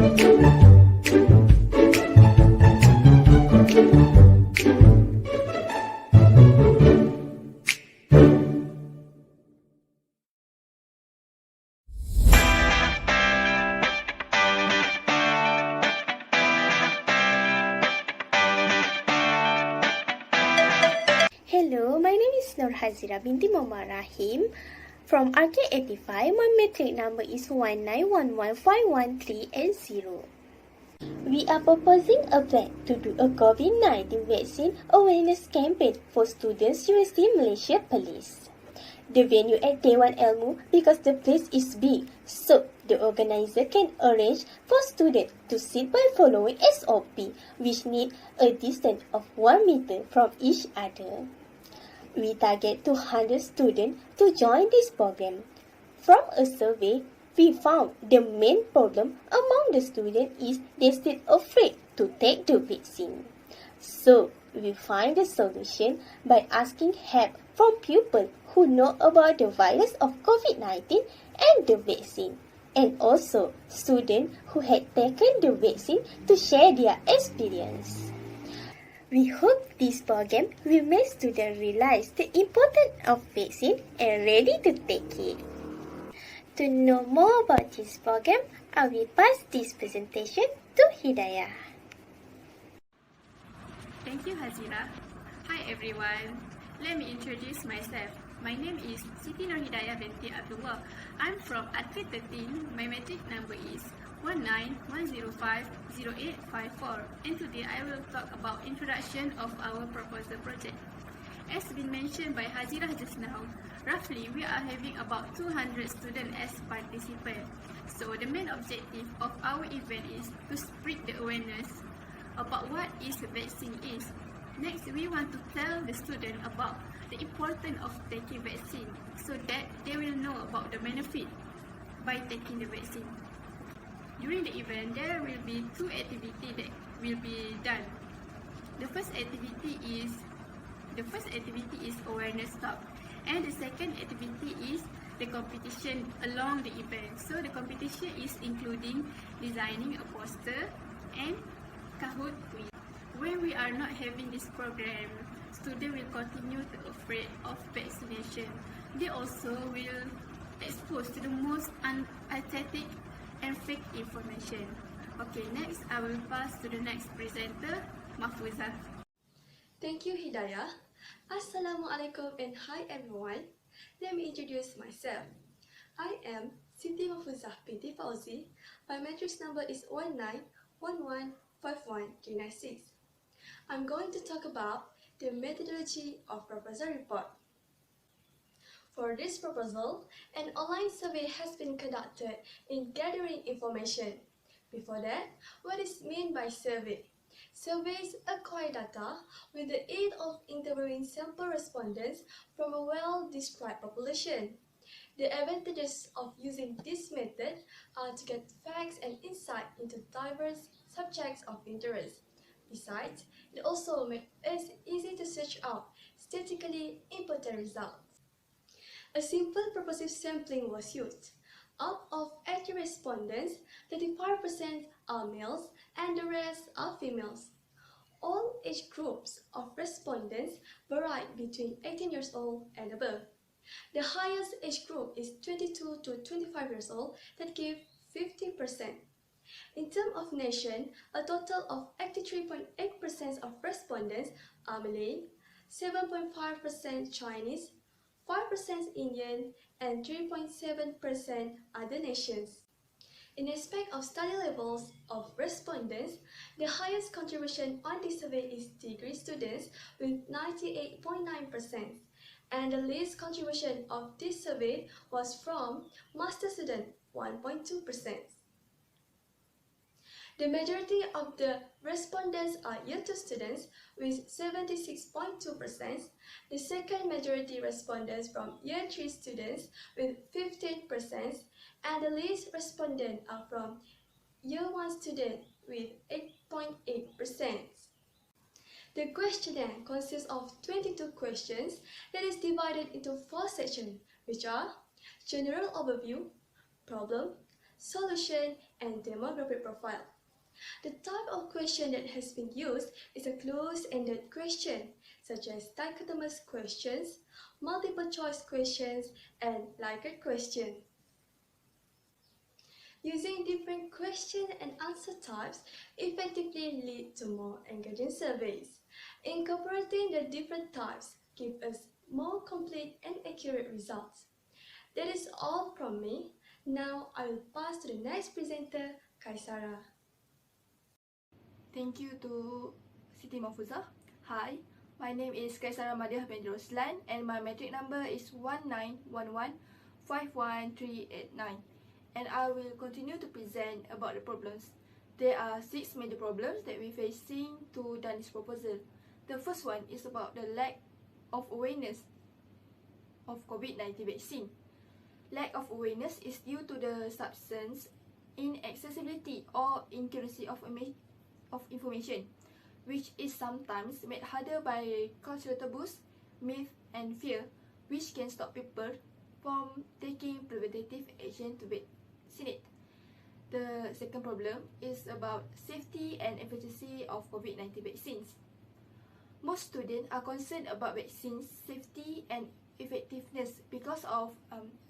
Hello, my name is Nuhazirah Binti Rahim from RK85. My metric number is 191151380. We are proposing a plan to do a COVID-19 vaccine awareness campaign for students University Malaysia Police. The venue at Dewan Ilmu because the place is big, so the organizer can arrange for students to sit by following SOP, which need a distance of 1 meter from each other. We target 200 students to join this program. From a survey, we found the main problem among the students is they still afraid to take the vaccine. So, we find the solution by asking help from people who know about the virus of COVID-19 and the vaccine, and also students who had taken the vaccine to share their experience. We hope this program will make students realize the importance of vaccine and ready to take it. To know more about this program, I will pass this presentation to Hidayah. Thank you, Hazira. Hi everyone. Let me introduce myself. My name is Siti Nurhidayah Binti Abdullah. I'm from Atlet 13. My metric number is 19105084, and today I will talk about introduction of our proposal project. As been mentioned by Hazira just now, roughly we are having about 200 students as participants. So the main objective of our event is to spread the awareness about what is vaccine is. Next, we want to tell the student about the importance of taking vaccine so that they will know about the benefit by taking the vaccine. During the event, there will be 2 activities that will be done. The first activity is awareness talk, and the second activity is the competition along the event. So the competition is including designing a poster and Kahoot quiz. When we are not having this program, students will continue to afraid of vaccination. They also will exposed to the most unauthentic and fake information. Okay, next I will pass to the next presenter, Mahfuzah. Thank you, Hidayah. Assalamualaikum and Hi everyone. Let me introduce myself. I am Siti Mahfuzah Binti Fauzi. My matrix number is 191151396. I'm going to talk about the methodology of proposal report. For this proposal, an online survey has been conducted in gathering information. Before that, what is meant by survey? Surveys acquire data with the aid of interviewing sample respondents from a well-described population. The advantages of using this method are to get facts and insight into diverse subjects of interest. Besides, it also makes it easy to search out statistically important results. A simple purposive sampling was used. Out of 80 respondents, 35% are males and the rest are females. All age groups of respondents varied between 18 years old and above. The highest age group is 22 to 25 years old that give 50%. In terms of nation, a total of 83.8% of respondents are Malay, 7.5% Chinese, 5% Indian, and 3.7% other nations. In respect of study levels of respondents, the highest contribution on this survey is degree students with 98.9%, and the least contribution of this survey was from master student, 1.2%. The majority of the respondents are Year 2 students with 76.2%, the second majority respondents from Year 3 students with 15%, and the least respondents are from Year 1 students with 8.8%. The questionnaire consists of 22 questions that is divided into 4 sections, which are General Overview, Problem, solution, and demographic profile. The type of question that has been used is a closed-ended question, such as dichotomous questions, multiple choice questions, and Likert question. Using different question and answer types effectively lead to more engaging surveys. Incorporating the different types gives us more complete and accurate results. That is all from me. Now I will pass to the next presenter, Qaisara. Thank you to Siti Mahfuzah. Hi, my name is Qaisara Mardhiah binti Roslan and my metric number is 1911511389, and I will continue to present about the problems. There are 6 major problems that we're facing to done this proposal. The first one is about the lack of awareness of COVID-19 vaccine. Lack of awareness is due to the substance inaccessibility or inaccuracy of information, which is sometimes made harder by cultural taboos, myth, and fear, which can stop people from taking preventative action to vaccinate. The second problem is about safety and efficacy of COVID-19 vaccines. Most students are concerned about vaccine safety and effectiveness because of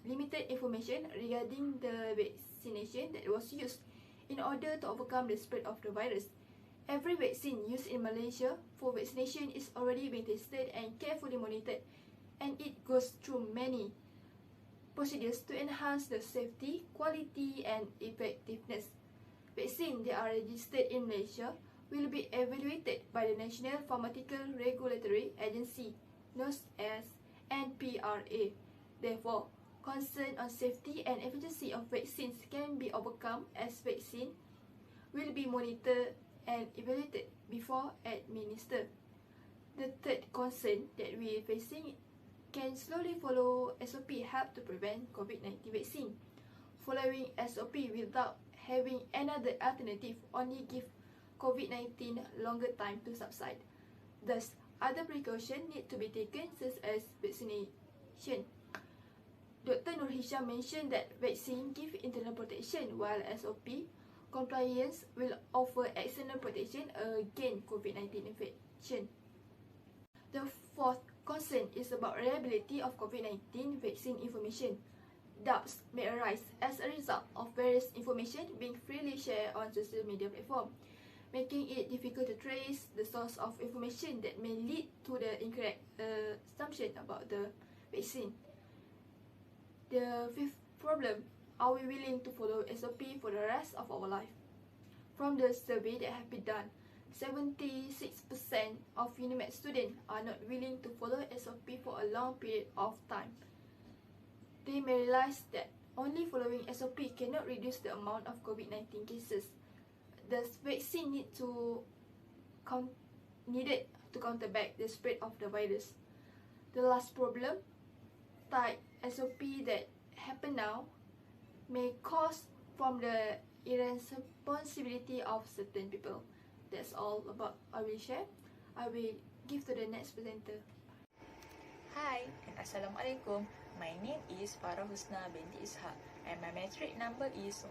limited information regarding the vaccination that was used in order to overcome the spread of the virus. Every vaccine used in Malaysia for vaccination is already being tested and carefully monitored, and it goes through many procedures to enhance the safety, quality, and effectiveness. Vaccines that are registered in Malaysia will be evaluated by the National Pharmaceutical Regulatory Agency, known as NPRA. Therefore, concern on safety and efficacy of vaccines can be overcome as vaccine will be monitored and evaluated before administered. The third concern that we are facing can slowly follow SOP help to prevent COVID-19 vaccine. Following SOP without having another alternative only give COVID-19 longer time to subside. Thus, other precautions need to be taken such as vaccination. Dr. Nurhidayah mentioned that vaccine give internal protection while SOP compliance will offer external protection against COVID-19 infection. The fourth concern is about reliability of COVID-19 vaccine information. Doubts may arise as a result of various information being freely shared on social media platforms, making it difficult to trace the source of information that may lead to the incorrect assumption about the vaccine. The fifth problem, are we willing to follow SOP for the rest of our life? From the survey that have been done, 76% of UNIMED students are not willing to follow SOP for a long period of time. They may realize that only following SOP cannot reduce the amount of COVID-19 cases. Thus, vaccine needed to counterback the spread of the virus. The last problem, tight SOP that happen now may cause from the irresponsibility of certain people. That's all about I will share. I will give to the next presenter. Hi and Assalamualaikum. My name is Farah Husna Binti Ishak and my metric number is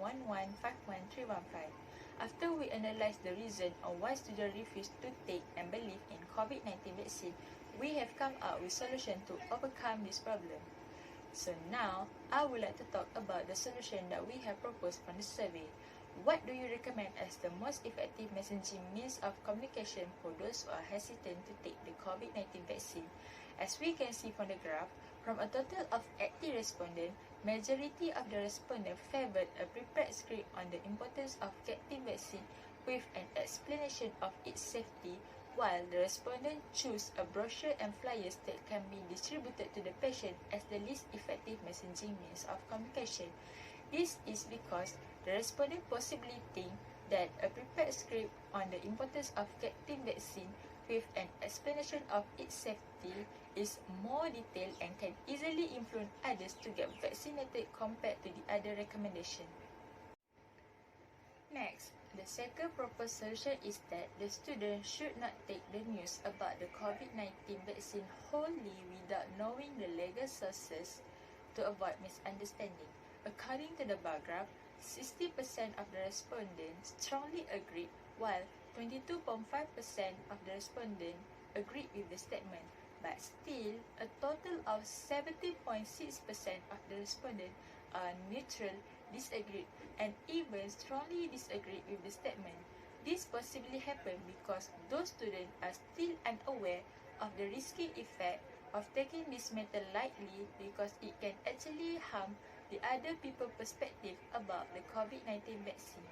1911511315. After we analyze the reason on why students refuse to take and believe in COVID-19 vaccine, we have come up with solution to overcome this problem. So now, I would like to talk about the solution that we have proposed from the survey. What do you recommend as the most effective messaging means of communication for those who are hesitant to take the COVID-19 vaccine? As we can see from the graph, from a total of 80 respondents, majority of the respondents favored a prepared script on the importance of getting vaccine with an explanation of its safety, while the respondent choose a brochure and flyers that can be distributed to the patient as the least effective messaging means of communication. This is because the respondent possibly think that a prepared script on the importance of getting vaccine with an explanation of its safety is more detailed and can easily influence others to get vaccinated compared to the other recommendation. Next, the second proposed solution is that the student should not take the news about the COVID-19 vaccine wholly without knowing the legal sources to avoid misunderstanding. According to the bar graph, 60% of the respondents strongly agreed, while 22.5% of the respondents agreed with the statement. But still, a total of 70.6% of the respondents are neutral, disagreed, and even strongly disagreed with the statement. This possibly happened because those students are still unaware of the risky effect of taking this matter lightly, because it can actually harm the other people's perspective about the COVID-19 vaccine.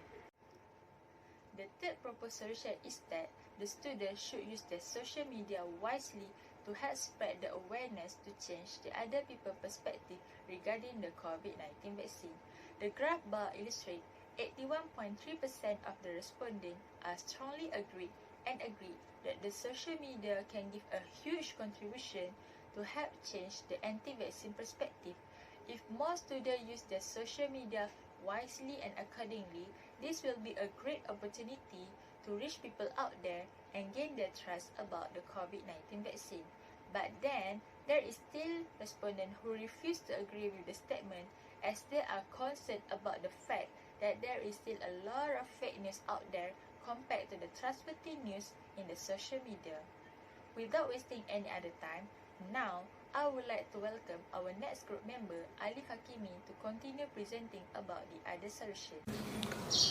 The third proposed solution is that the students should use their social media wisely to help spread the awareness to change the other people's perspective regarding the COVID-19 vaccine. The graph bar illustrates 81.3% of the respondents are strongly agreed that the social media can give a huge contribution to help change the anti-vaccine perspective. If more students use their social media wisely and accordingly, this will be a great opportunity to reach people out there and gain their trust about the COVID-19 vaccine. But then, there is still respondents who refuse to agree with the statement, as they are concerned about the fact that there is still a lot of fake news out there compared to the trustworthy news in the social media. Without wasting any other time, now I would like to welcome our next group member, Alif Hakimi, to continue presenting about the other solution.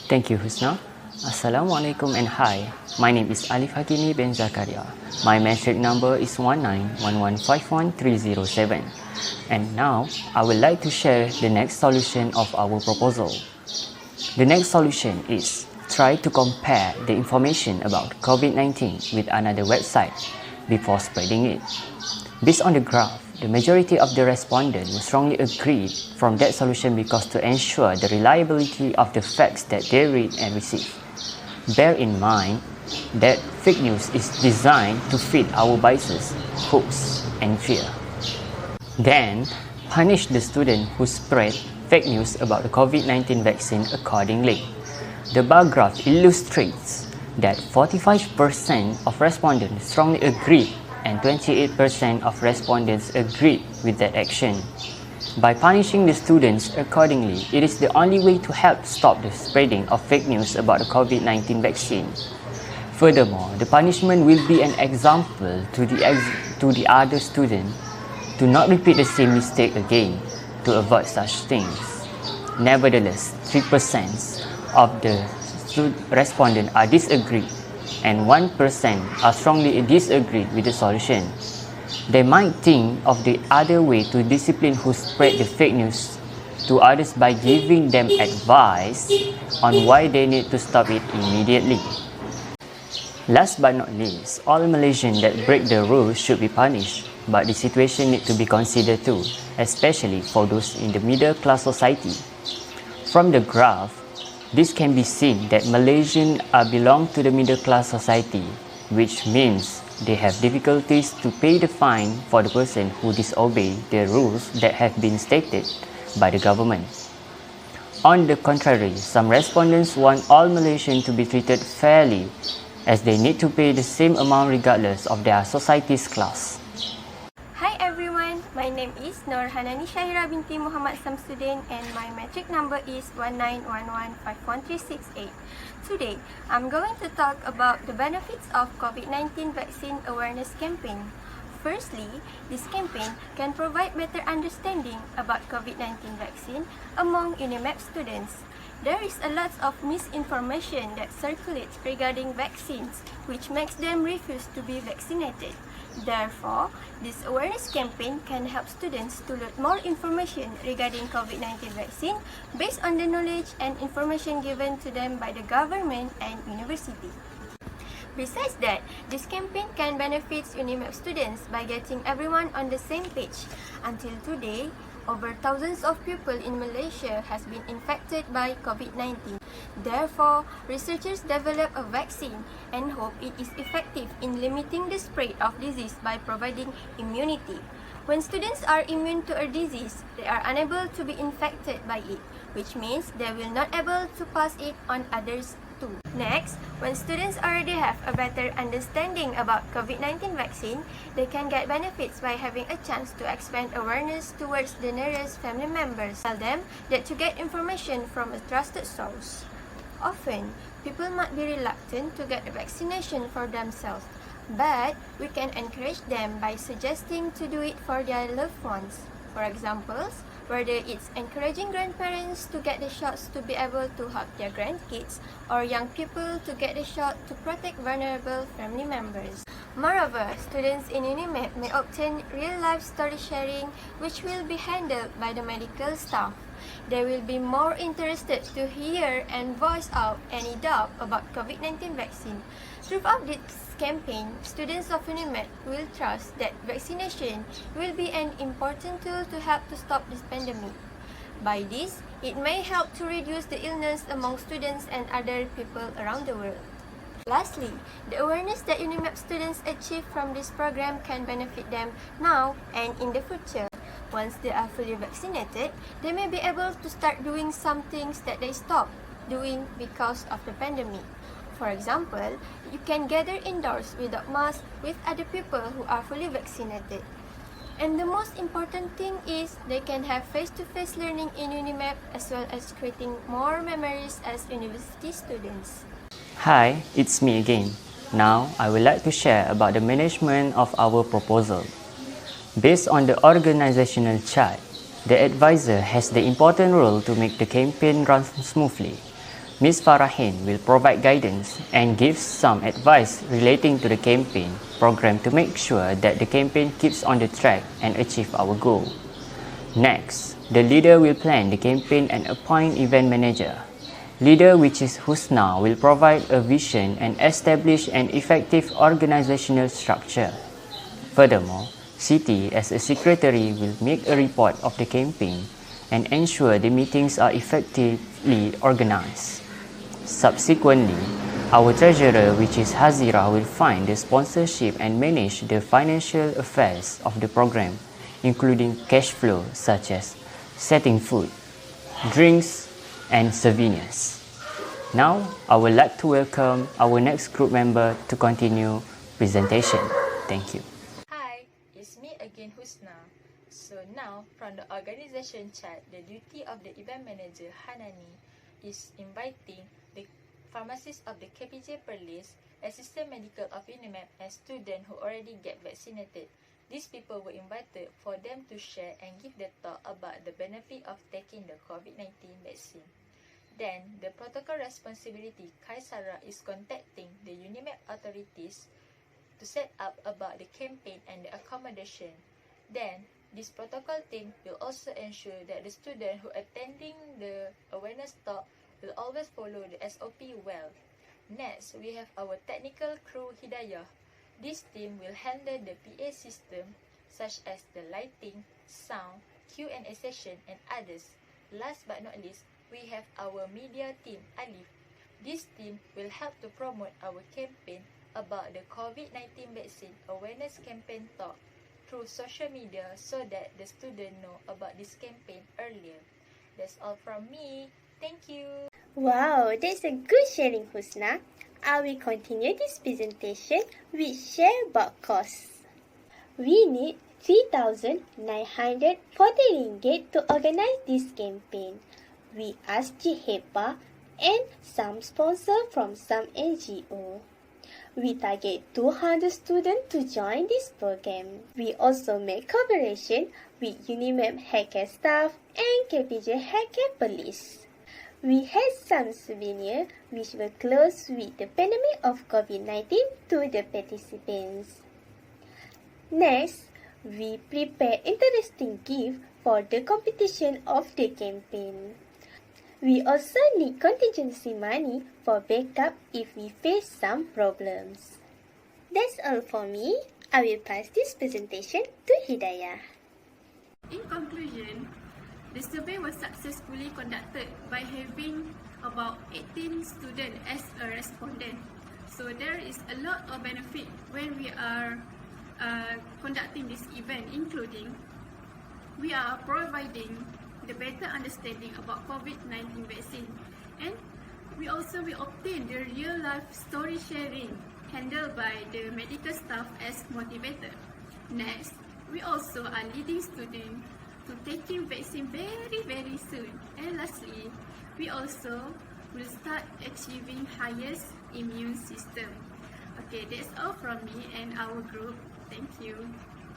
Thank you, Husna. Assalamualaikum and Hi. My name is Alif Hakimi bin Zakaria. My metric number is 1911511307. And now, I would like to share the next solution of our proposal. The next solution is try to compare the information about COVID-19 with another website before spreading it. Based on the graph, the majority of the respondents strongly agreed from that solution because to ensure the reliability of the facts that they read and receive. Bear in mind that fake news is designed to feed our biases, hopes, and fear. Then, punish the student who spread fake news about the COVID-19 vaccine accordingly. The bar graph illustrates that 45% of respondents strongly agreed and 28% of respondents agreed with that action. By punishing the students accordingly, it is the only way to help stop the spreading of fake news about the COVID-19 vaccine. Furthermore, the punishment will be an example to the other students to not repeat the same mistake again to avoid such things. Nevertheless, 3% of the respondents are disagreed and 1% are strongly disagreed with the solution. They might think of the other way to discipline who spread the fake news to others by giving them advice on why they need to stop it immediately. Last but not least, all Malaysians that break the rules should be punished, but the situation needs to be considered too, especially for those in the middle class society. From the graph, this can be seen that Malaysians belong to the middle class society, which means they have difficulties to pay the fine for the person who disobey the rules that have been stated by the government. On the contrary, some respondents want all Malaysians to be treated fairly, as they need to pay the same amount regardless of their society's class. Hi everyone, my name is Hanani Syahirah Binti Muhammad Samsudin and my metric number is 1911511368. Today, I'm going to talk about the benefits of COVID-19 vaccine awareness campaign. Firstly, this campaign can provide better understanding about COVID-19 vaccine among UNIMAP students. There is a lot of misinformation that circulates regarding vaccines, which makes them refuse to be vaccinated. Therefore, this awareness campaign can help students to learn more information regarding COVID-19 vaccine based on the knowledge and information given to them by the government and university. Besides that, this campaign can benefit UNIMAP students by getting everyone on the same page. Until today, over thousands of people in Malaysia has been infected by COVID-19. Therefore, researchers develop a vaccine and hope it is effective in limiting the spread of disease by providing immunity. When students are immune to a disease, they are unable to be infected by it, which means they will not able to pass it on others too. Next, when students already have a better understanding about COVID-19 vaccine, they can get benefits by having a chance to expand awareness towards the nearest family members. Tell them that to get information from a trusted source. Often, people might be reluctant to get a vaccination for themselves, but we can encourage them by suggesting to do it for their loved ones. For examples, whether it's encouraging grandparents to get the shots to be able to hug their grandkids, or young people to get the shot to protect vulnerable family members. Moreover, students in UNIMEP may obtain real-life story sharing, which will be handled by the medical staff. They will be more interested to hear and voice out any doubt about COVID-19 vaccine. Throughout this campaign, students of UNIMED will trust that vaccination will be an important tool to help to stop this pandemic. By this, it may help to reduce the illness among students and other people around the world. Lastly, the awareness that UNIMEP students achieve from this program can benefit them now and in the future. Once they are fully vaccinated, they may be able to start doing some things that they stopped doing because of the pandemic. For example, you can gather indoors without masks with other people who are fully vaccinated. And the most important thing is they can have face-to-face learning in UNIMEP as well as creating more memories as university students. Hi, it's me again. Now, I would like to share about the management of our proposal. Based on the organizational chart, the advisor has the important role to make the campaign run smoothly. Ms. Farah will provide guidance and give some advice relating to the campaign program to make sure that the campaign keeps on the track and achieve our goal. Next, the leader will plan the campaign and appoint event manager. Leader, which is Husna, will provide a vision and establish an effective organizational structure. Furthermore, Siti, as a secretary, will make a report of the campaign and ensure the meetings are effectively organized. Subsequently, our treasurer, which is Nuhazirah, will find the sponsorship and manage the financial affairs of the program, including cash flow such as setting food, drinks, and souvenirs. Now, I would like to welcome our next group member to continue presentation. Thank you. Hi, it's me again, Husna. So now, from the organization chart, the duty of the event manager, Hanani, is inviting the pharmacist of the KPJ Perlis, assistant medical of UNIMEP, and students who already get vaccinated. These people were invited for them to share and give their talk about the benefit of taking the COVID-19 vaccine. Then, the protocol responsibility, Qaisara, is contacting the UNIMEP authorities to set up about the campaign and the accommodation. Then, this protocol team will also ensure that the student who attending the awareness talk will always follow the SOP well. Next, we have our technical crew Hidayah. This team will handle the PA system such as the lighting, sound, Q&A session, and others. Last but not least, we have our media team Alif. This team will help to promote our campaign about the COVID-19 vaccine awareness campaign talk through social media so that the students know about this campaign earlier. That's all from me. Thank you. Wow, that's a good sharing, Husna. I will continue this presentation with share about costs. We need 3,940 ringgit to organize this campaign. We asked GHEPA and some sponsors from some NGO. We target 200 students to join this program. We also make collaboration with UNIMEP Hacker staff and KPJ Hacker Police. We had some souvenirs which were close with the pandemic of COVID-19 to the participants. Next, we prepare interesting gifts for the competition of the campaign. We also need contingency money for backup if we face some problems. That's all for me. I will pass this presentation to Hidayah. In conclusion, the survey was successfully conducted by having about 18 students as a respondent. So there is a lot of benefit when we are conducting this event, including we are providing the better understanding about COVID-19 vaccine, and We also will obtain the real-life story sharing handled by the medical staff as motivator. Next, we also are leading students to taking vaccine very soon. And lastly, we also will start achieving highest immune system. Okay, that's all from me and our group. Thank you.